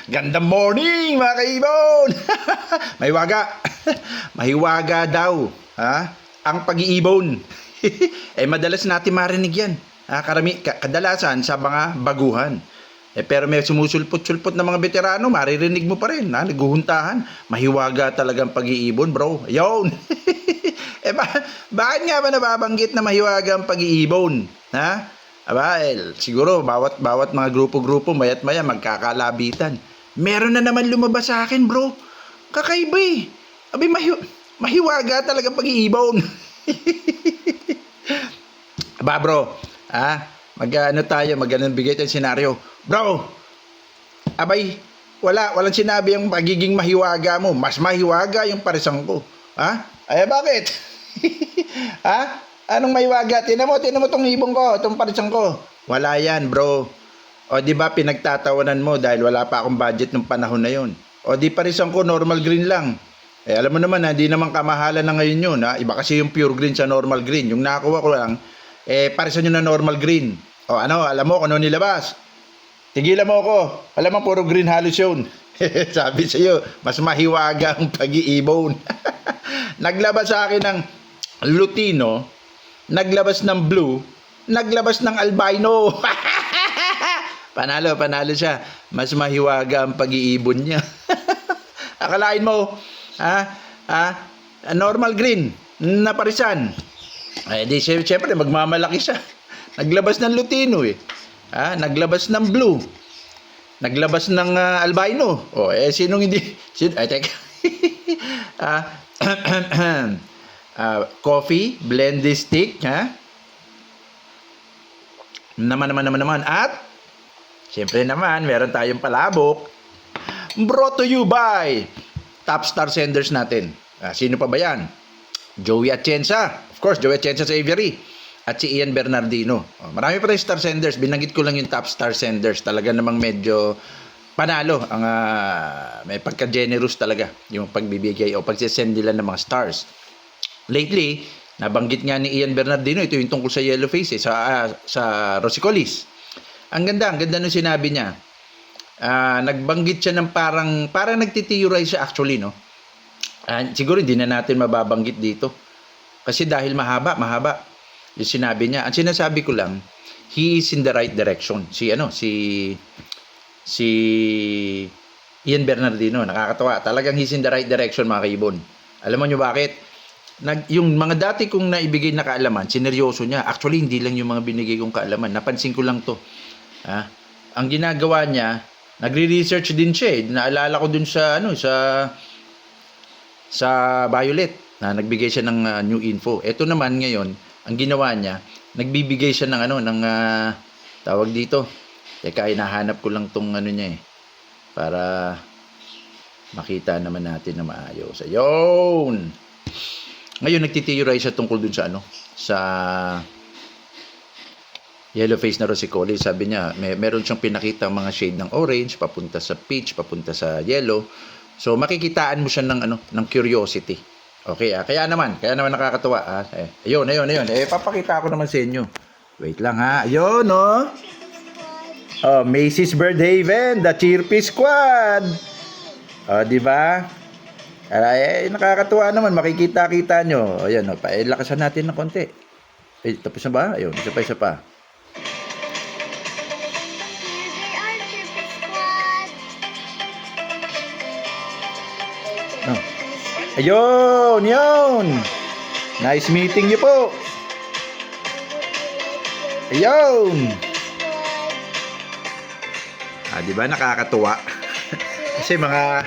Gandang morning mga kaibon. Mahiwaga. Mahiwaga daw. Ha? Ang pag-iibon. Madalas natin marinig yan. Kadalasan sa mga baguhan. Pero may sumusulpot-sulpot na mga veterano, maririnig mo pa rin. Naguhuntahan. Mahiwaga talagang pag-iibon, bro. Ayun. Bakit nga ba nababanggit na mahiwaga ang pag-iibon? Ha? Siguro bawat mga grupo-grupo mayat maya magkakalabitan. Meron na naman lumabas sa akin, bro. Kakaiba eh. Mahiwaga talaga pag-iibon. Bro. Mag-ano bigay tayong senaryo. Bro. Walang sinabi ang pagiging mahiwaga mo. Mas mahiwaga yung parisang ko. Bakit? Anong mahiwaga? Tinan mo tong ibong ko, tong parisang ko. Wala yan, bro. O di ba pinagtatawanan mo dahil wala pa akong budget nung panahon na yon. O di parisang ko normal green lang. Alam mo naman hindi naman kamahalan na ngayon yun. Iba kasi yung pure green sa normal green. Yung nakuha ko lang, parisan yun na normal green. O alam mo kung ano nilabas? Tigilan mo ako. Alam mo puro green halos yun. Sabi sa'yo, mas mahiwaga ang pag-iibon. Naglabas sa akin ng Lutino, naglabas ng blue, naglabas ng albino. Panalo siya. Mas mahiwaga ang pag-iibon niya. Akalain mo, normal green, naparisan. Di siyempre magmamalaki siya. Naglabas ng Lutino naglabas ng blue, naglabas ng albino. Sinong hindi? Teka. Coffee, blended stick, naman. At, siyempre naman, meron tayong palabok. Brought to you by top star senders natin. Sino pa ba yan? Joey Atienza. Of course, Joey Atienza sa Avery. At si Ian Bernardino. Marami pa rin star senders. Binanggit ko lang yung top star senders. Talaga namang medyo panalo. May pagka-generous talaga yung pagbibigay o pagsisend nila ng mga stars. Lately, nabanggit nga ni Ian Bernardino, ito yung tungkol sa yellow face sa Rosicolis. Ang ganda nung sinabi niya. Nagbanggit siya ng parang nagtitiuray siya actually, no? Siguro hindi na natin mababanggit dito. Kasi dahil mahaba yung sinabi niya. Ang sinasabi ko lang, he is in the right direction. Si Ian Bernardino, nakakatawa. Talagang he's in the right direction, mga kaibon. Alam mo nyo bakit? Yung mga dati kong naibigay na kaalaman, sineryoso niya. Actually, hindi lang yung mga binigay kong kaalaman. Napansin ko lang to. Ang ginagawa niya, nagre-research din siya. Naalala ko dun sa Violet na nagbigay siya ng new info. Ito naman ngayon, ang ginawa niya, nagbibigay siya ng tawag dito. Teka, hinahanap ko lang tong niya para makita naman natin na maayos. Ayun! Ngayon, nagtitiuray siya tungkol dun sa yellow face na Rosicolis. Sabi niya, meron siyang pinakita mga shade ng orange, papunta sa peach, papunta sa yellow. So, makikitaan mo siya ng curiosity. Okay, kaya naman nakakatuwa. Ayun. Papakita ko naman sa inyo. Wait lang Ayun, no? Macy's Birdhaven, the Chirpy Squad. Di ba? Nakakatuwa naman, makikita-kita nyo. Ayan, lakasan natin ng konti. Tapos na ba? Ayun, isa pa. Ayun, yun. Nice meeting niyo po. Ayun. Di ba nakakatuwa? Kasi mga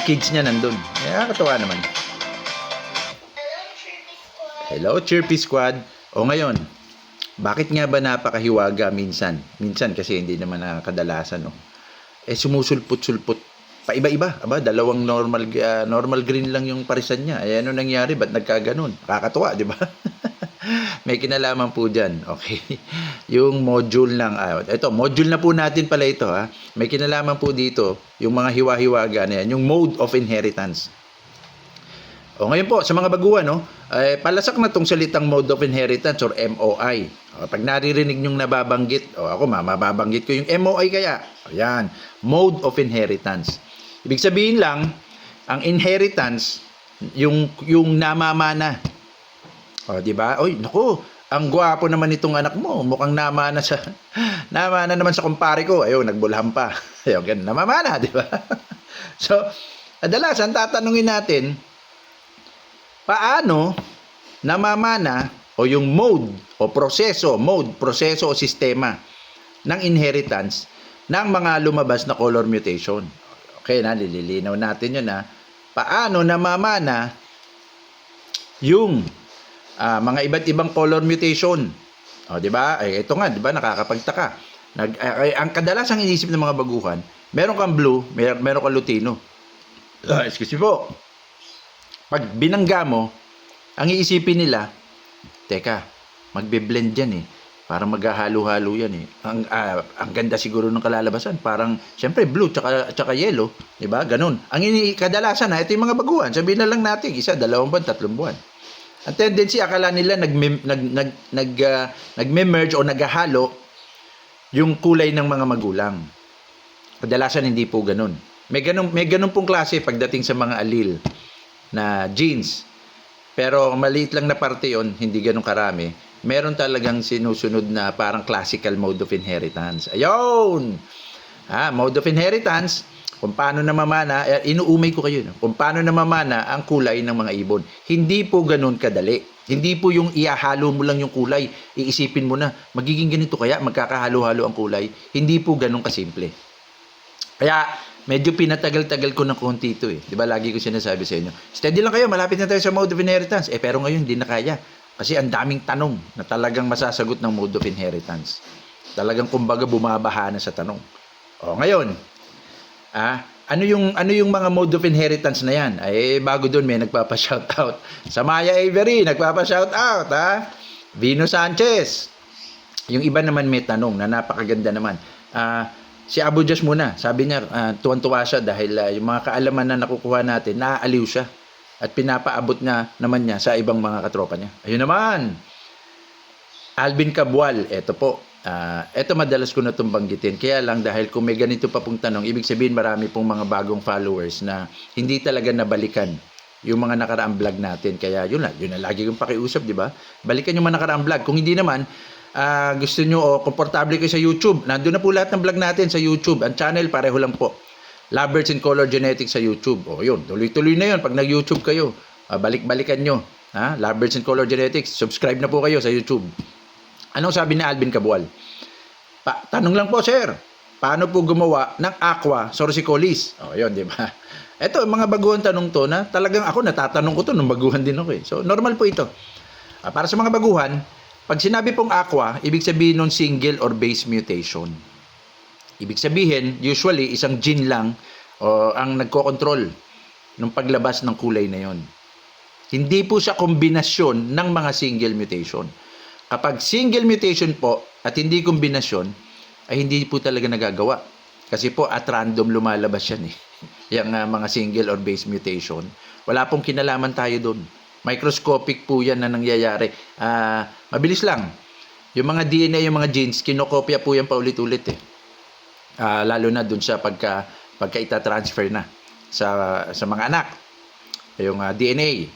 kids niya nandun. Nakakatuwa naman. Hello, Chirpy Squad. Ngayon, bakit nga ba napakahiwaga minsan? Minsan kasi hindi naman kadalasan, no? Sumusulpot-sulpot. Paiba-iba. Dalawang normal green lang yung parisan niya. Ano nangyari? Ba't nagkaganon? Nakakatuwa, di ba? May kinalaman po dyan. Okay. Yung module lang. Ito, module na po natin pala ito. May kinalaman po dito. Yung mga hiwa-hiwaga na yan. Yung mode of inheritance. O ngayon po, sa mga baguhan, no, palasak na tong salitang mode of inheritance or MOI. O, pag naririnig nyong nababanggit, ako mababanggit ko yung MOI kaya. Ayan, mode of inheritance. Ibig sabihin lang, ang inheritance, yung namamana. O, di ba? Oy, naku, ang gwapo naman itong anak mo. Mukhang namana sa namana naman sa kumpare ko. Ayun, nagbulham pa. Ayun, ganun, namamana, di ba? So, kadalasan tatanungin natin, paano namamana o yung mode o proseso o sistema ng inheritance ng mga lumabas na color mutation. Okay na, nililinaw natin yun na paano namamana yung mga iba't ibang color mutation. O, di ba? Ay, ito nga, di ba, nakakapagtaka. Ang kadalasang inisip ng mga baguhan, meron kang blue, meron kang Lutino. Excuse me po. Pag binangga mo, ang iisipin nila, teka, magbe-blend yan eh. Parang maghahalo-halo yan eh. Ang ganda siguro ng kalalabasan. Parang, syempre, blue tsaka yellow. Diba? Ganun. Kadalasan ito yung mga baguhan. Sabihin na lang natin, 1, 2 buwan, 3 buwan. Ang tendency, akala nila nagme-merge o naghahalo yung kulay ng mga magulang. Kadalasan, hindi po ganun. May ganun pong klase pagdating sa mga allele na genes. Pero maliit lang na parte yon, hindi ganun karami. Meron talagang sinusunod na parang classical mode of inheritance. Ayun! Mode of inheritance, kung paano namamana, inuumay ko kayo, kung paano namamana ang kulay ng mga ibon. Hindi po ganun kadali. Hindi po yung ihahalo mo lang yung kulay, iisipin mo na, magiging ganito kaya, magkakahalo-halo ang kulay. Hindi po ganun kasimple. Kaya, medyo pinatagal-tagal ko ng konti ito eh. Di ba lagi ko sinasabi sa inyo, steady lang kayo, malapit na tayo sa mode of inheritance. Pero ngayon, hindi na kaya. Kasi ang daming tanong na talagang masasagot ng mode of inheritance. Talagang kumbaga bumabaha na sa tanong. O ngayon, ano yung mga mode of inheritance na yan? Bago doon may nagpapa-shoutout. Sa Maya Avery, nagpapa-shoutout, Vino Sanchez. Yung iba naman may tanong na napakaganda naman. Si Abu Jas muna, sabi niya, tuwan-tuwa siya dahil yung mga kaalaman na nakukuha natin, naaaliw siya. At pinapaabot naman niya sa ibang mga katropa niya. Ayun naman. Alvin Cabwal, eto po. Eto madalas ko na itong banggitin. Kaya lang dahil kung may ganito pa pong tanong, ibig sabihin marami pong mga bagong followers na hindi talaga nabalikan yung mga nakaraang vlog natin. Kaya yun na lagi kong pakiusap, di ba? Balikan yung mga nakaraang vlog. Kung hindi naman, gusto nyo o komportable kayo sa YouTube, nandun na po lahat ng vlog natin sa YouTube. Ang channel pareho lang po, Lovebirds in Color Genetics sa YouTube. O yun, tuloy-tuloy na yun pag nag-YouTube kayo. Balik-balikan nyo. Lovebirds in Color Genetics, subscribe na po kayo sa YouTube. Anong sabi ni Alvin Cabwal? Tanong lang po, sir, paano po gumawa ng aqua sorsicolis? O yun, di ba? Ito, mga baguhan tanong to na talagang ako natatanong ko to nung baguhan din ako eh. So, normal po ito. Para sa mga baguhan, pag sinabi pong aqua, ibig sabihin nun single or base mutation. Ibig sabihin, usually, isang gene lang ang nagkokontrol ng paglabas ng kulay na yon. Hindi po siya kombinasyon ng mga single mutation. Kapag single mutation po at hindi kombinasyon, ay hindi po talaga nagagawa. Kasi po at random lumalabas yan eh. Yung mga single or base mutation. Wala pong kinalaman tayo doon. Microscopic po yan na nangyayari. Mabilis lang. Yung mga DNA, yung mga genes, kinokopya po yan paulit-ulit eh. Lalo na dun sa pagka ita-transfer na sa mga anak. Yung DNA.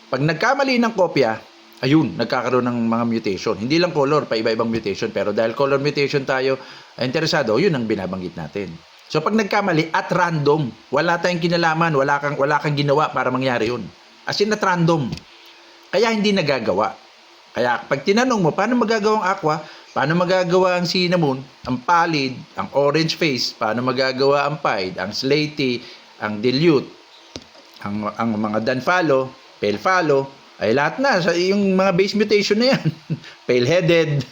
Pag nagkamali ng kopya, ayun, nagkakaroon ng mga mutation. Hindi lang color, pa iba-ibang mutation. Pero dahil color mutation tayo interesado, yun ang binabanggit natin. So pag nagkamali at random, wala tayong kinalaman, wala kang ginawa para mangyari yun. As in at random. Kaya hindi nagagawa. Kaya pag tinanong mo, paano magagawa ang aqua? Paano magagawa ang cinnamon, ang pallid, ang orange face? Paano magagawa ang pied, ang slaty, ang dilute, ang mga danfalo, pale fallow, ay lahat na. Yung mga base mutation na yan. Pale-headed.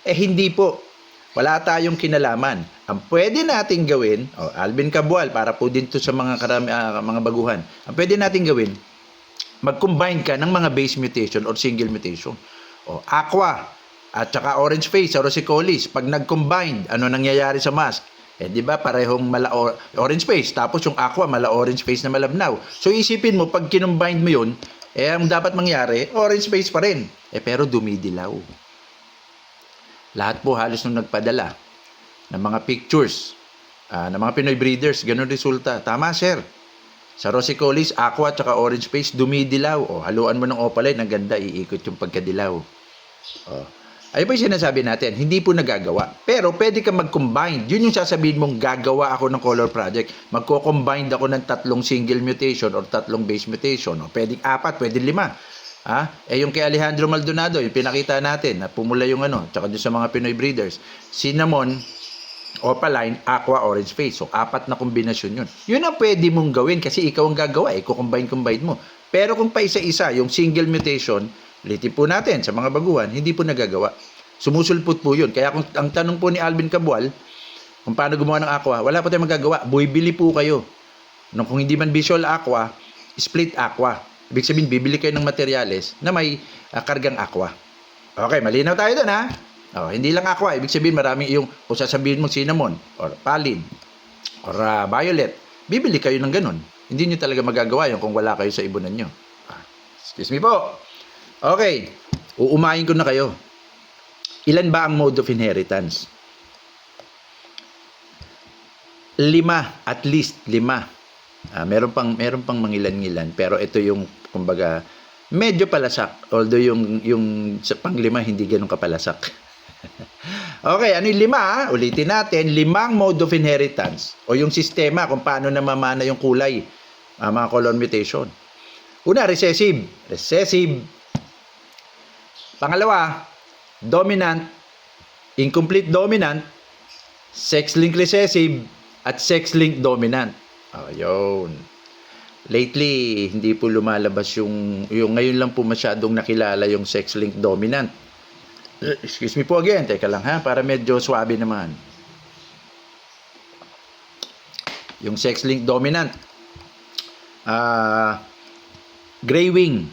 Hindi po. Wala tayong kinalaman. Ang pwede nating gawin, Alvin Cabwal, para po din to sa mga mga baguhan. Ang pwede nating gawin, mag-combine ka ng mga base mutation or single mutation. Aqua at saka orange face, sorsicolis, pag nag-combine, ano nangyayari sa mask? Eh, di ba, parehong orange face. Tapos yung aqua, orange face na malabnaw. So, isipin mo, pag kinumbine mo yun, eh, ang dapat mangyari, orange face pa rin. Eh, pero dumidilaw. Lahat po halos nung nagpadala ng mga pictures, ng mga Pinoy breeders, ganun resulta. Tama, sir. Sa Rosicolis, aqua at orange face, dumidilaw. O, haluan mo ng opaline, ang ganda, iikot yung pagkadilaw. O, ayun po yung sinasabi natin, hindi po nagagawa. Pero pwede ka mag-combine. Yun yung sasabihin mong gagawa ako ng color project. Magko-combine ako ng 3 single mutation or 3 base mutation. O pwede 4, pwede 5. Eh yung kay Alejandro Maldonado, yung pinakita natin, na pumula yung tsaka dun sa mga Pinoy breeders. Cinnamon, opaline, aqua, orange face. So 4 na kombinasyon yun. Yun ang pwede mong gawin kasi ikaw ang gagawa. Combine mo. Pero kung pa isa-isa, yung single mutation, ulitin po natin sa mga baguhan, hindi po nagagawa. Sumusulpot po yun. Kaya kung ang tanong po ni Alvin Cabual, kung paano gumawa ng aqua, wala po tayong magagawa. Bibili po kayo. Kung hindi man visual aqua, split aqua. Ibig sabihin, bibili kayo ng materyales na may kargang aqua. Okay, malinaw tayo doon, ha? Hindi lang aqua. Ibig sabihin, maraming kung sasabihin mo cinnamon, or palin, or violet, bibili kayo ng ganun. Hindi nyo talaga magagawa yun kung wala kayo sa ibunan nyo. Excuse me po. Okay, uumahin ko na kayo. Ilan ba ang mode of inheritance? 5, at least 5. Meron pang mangilan-ngilan, pero ito yung kumbaga medyo palasak. Although yung sa pang-5 hindi ganoon kapalasak. Okay, ano yung 5? Ulitin natin, 5 mode of inheritance o yung sistema kung paano namamana yung kulay, mga color mutation. Una, recessive. Pangalawa, dominant, incomplete dominant, sex-linked recessive, at sex-linked dominant. Yun. Lately, hindi po lumalabas yung ngayon lang po masyadong nakilala yung sex-linked dominant. Excuse me po again, teka lang ha, para medyo swabe naman. Yung sex-linked dominant. Gray wing.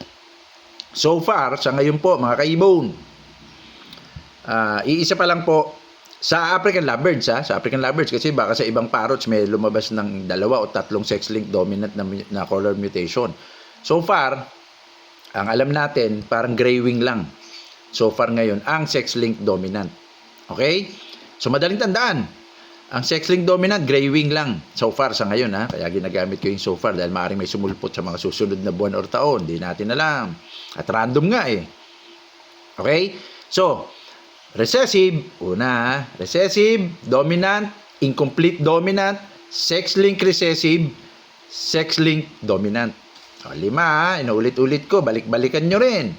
So far, sa ngayon po, mga kaibon, iisa pa lang po sa African lovebirds, sa African lovebirds, kasi baka sa ibang parrots may lumabas ng 2 o 3 sex-linked dominant na color mutation. So far, ang alam natin, parang gray wing lang. So far ngayon, ang sex-linked dominant. Okay? So madaling tandaan, ang sex-linked dominant, gray wing lang. So far sa ngayon, kaya ginagamit ko yung so far dahil maaaring may sumulpot sa mga susunod na buwan or taon. Hindi natin alam. At random nga eh. Okay? So, recessive, una, recessive, dominant, incomplete dominant, sex-linked recessive, sex-linked dominant. 5, inuulit-ulit ko, balik-balikan nyo rin.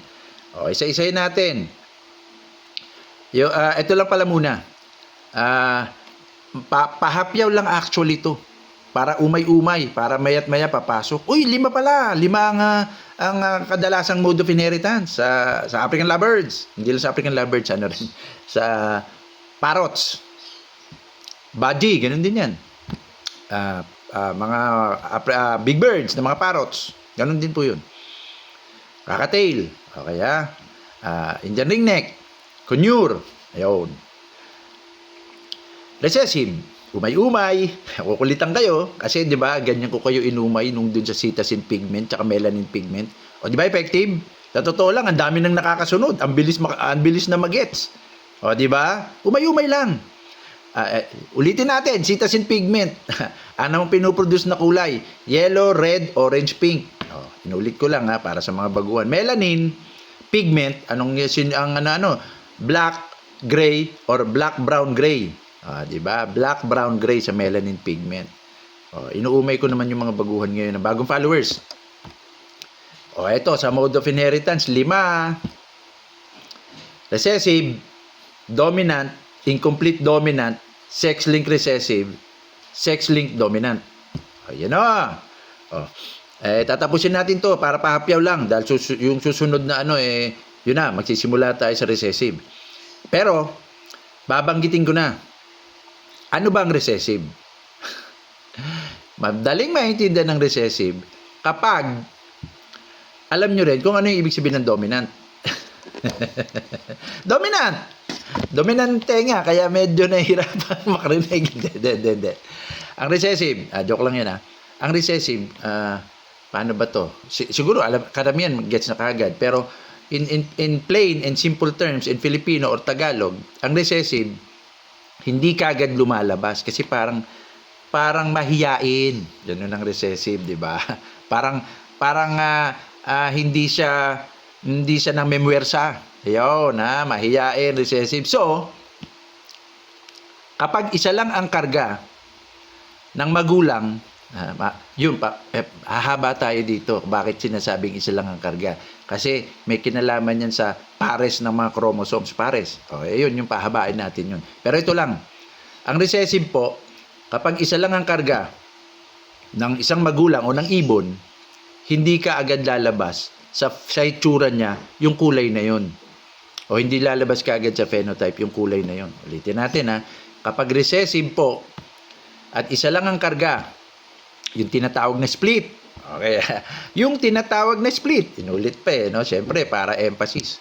Isa-isayin natin. Ito lang pala muna. Pahapyaw lang actually to. Para umay-umay, para mayat-maya papasok. Uy, 5 pala. 5 ang kadalasang mode of inheritance sa African lovebirds. Hindi lang sa African lovebirds, rin. Sa parrots. Budgie, ganun din yan. Mga big birds na mga parrots. Ganun din po yun. Cockatail. Okay, Indian ringneck. Conure. Ayun. Recessive. Umay-umay. Kukulitan kayo. Kasi, di ba, ganyan ko kayo inumay nung dun sa cetacean pigment tsaka melanin pigment. O, di ba, effective? Sa totoo lang, ang dami nang nakakasunod. Ang bilis na magets. O, di ba? Umay-umay lang. Ulitin natin, cetacean pigment. Ano ang pinuproduce na kulay? Yellow, red, orange, pink. Inulit ko lang para sa mga baguhan. Melanin, pigment, black, gray, or black, brown, gray. Di ba? Black, brown, gray sa melanin pigment. Inuumay ko naman yung mga baguhan ngayon ng bagong followers. Ito, sa mode of inheritance, 5. Recessive, dominant, incomplete dominant, sex-linked recessive, sex-linked dominant. Ayan na. Tatapusin natin to para pahapyaw lang dahil yung susunod na yun na, magsisimula tayo sa recessive. Pero, babanggitin ko na. Ano ba ang recessive? Madaling maintindihan ng recessive kapag alam nyo rin kung ano yung ibig sabihin ng dominant. Dominant! Dominante nga, kaya medyo nahihirapan makarinig. Hindi. Ang recessive, joke lang yan Ang recessive, paano ba to? Siguro, karamihan gets na kagad. Pero, in plain and simple terms, in Filipino or Tagalog, ang recessive, hindi kagad lumalabas. Kasi parang mahiyain. Ganun ang recessive, di ba? Parang hindi siya nang memwersa. Ayun, mahiyain, recessive. So, kapag isa lang ang karga ng magulang, yun pa, hahaba tayo dito. Bakit sinasabing isa lang ang karga? Kasi may kinalaman yan sa pares ng mga chromosomes. Pares. Yun, yung pahabain natin yun. Pero ito lang. Ang recessive po, kapag isa lang ang karga ng isang magulang o ng ibon, hindi ka agad lalabas sa itsura niya yung kulay na yun. O hindi lalabas ka agad sa phenotype yung kulay na yun. Ulitin natin Kapag recessive po, at isa lang ang karga, yung tinatawag na split. Okay. Yung tinatawag na split, inulit pa no? Siyempre, para emphasis.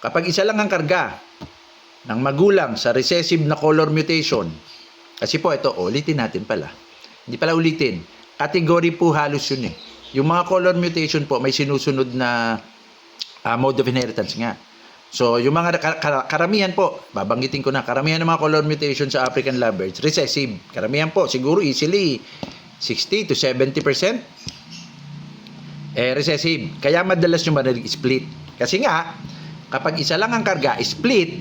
Kapag isa lang ang karga ng magulang sa recessive na color mutation, kasi po ito, ulitin natin pala. Hindi pala ulitin. Category po halos yun Yung mga color mutation po, may sinusunod na mode of inheritance nga. So, yung mga karamihan po, babanggitin ko na, karamihan ng mga color mutation sa African lovebirds, recessive. Karamihan po, siguro easily 60 to 70%. Recessive. Kaya madalas yung marinig split. Kasi nga, kapag isa lang ang karga, split,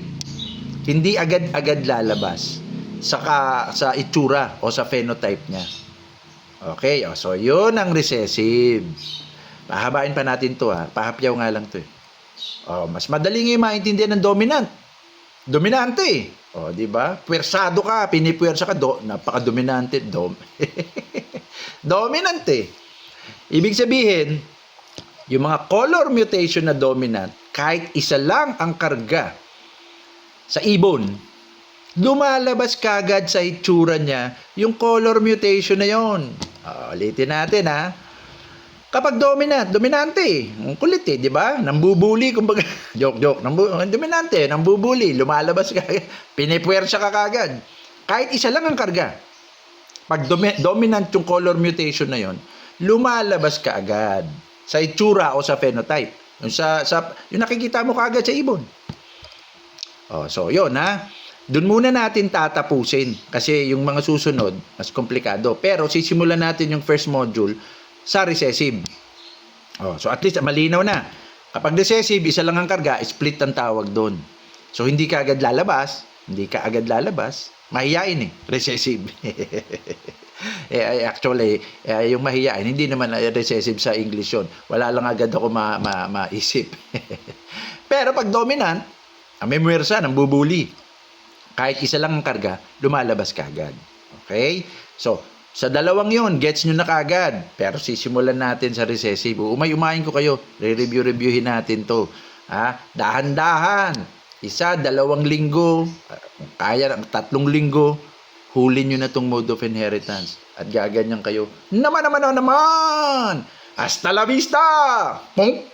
hindi agad-agad lalabas sa itsura o sa phenotype niya. Okay, so yun ang recessive. Pahabain pa natin to Pahapyaw nga lang to mas madali nga maintindihan ng dominant. Dominante di ba? Puwersado ka, pinipuwersa ka, napaka-dominante. Dominante. Ibig sabihin, yung mga color mutation na dominant, kahit isa lang ang karga sa ibon, lumalabas kagad sa itsura niya yung color mutation na yon. Ulitin natin Kapag dominante, ang kulit di ba? Nambubuli, kumbaga, joke, dominante, nambubuli, lumalabas kagad, pinipuwersa ka kagad. Kahit isa lang ang karga. Pag dominant yung color mutation na yon, lumalabas ka agad sa itsura o sa phenotype. Yung nakikita mo kagad sa ibon. So yun Doon muna natin tatapusin kasi yung mga susunod mas komplikado. Pero sisimulan natin yung first module sa recessive. So at least malinaw na. Kapag recessive, isa lang ang karga, split ang tawag doon. So hindi ka agad lalabas, mahiyain recessive. Actually, yung mahiyain, hindi naman recessive sa English yun. Wala lang agad ako maisip. Pero pag dominant, memwersa, nambubuli. Kahit isa lang ang karga, lumalabas ka agad. Okay? So, sa dalawang yon gets nyo na kagad. Pero sisimulan natin sa recessive. Umayin ko kayo. Re-reviewin natin to. Dahan-dahan. 1, 2 linggo. Kaya 3 linggo. Huli nyo na tong mode of inheritance. At gaganyan kayo. Naman. Hasta la vista! Pong!